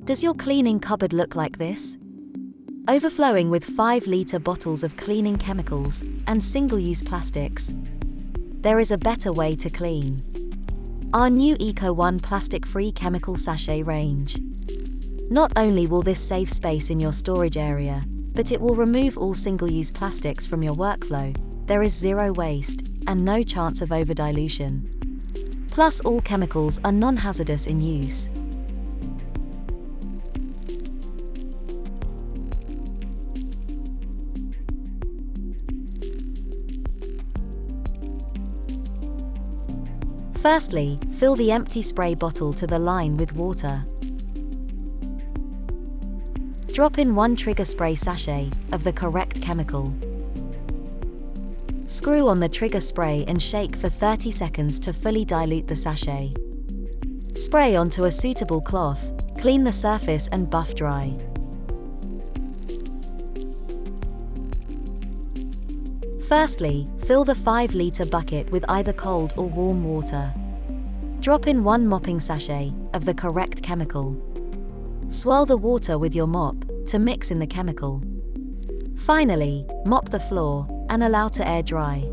Does your cleaning cupboard look like this? Overflowing with 5-liter bottles of cleaning chemicals and single-use plastics? There is a better way to clean. Our new Eco1 plastic-free chemical sachet range. Not only will this save space in your storage area, but it will remove all single-use plastics from your workflow. There is zero waste and no chance of overdilution. Plus, all chemicals are non-hazardous in use. Firstly, fill the empty spray bottle to the line with water. Drop in 1 trigger spray sachet of the correct chemical. Screw on the trigger spray and shake for 30 seconds to fully dilute the sachet. Spray onto a suitable cloth, clean the surface and buff dry. Firstly, fill the 5-liter bucket with either cold or warm water. Drop in 1 mopping sachet of the correct chemical. Swirl the water with your mop to mix in the chemical. Finally, mop the floor and allow to air dry.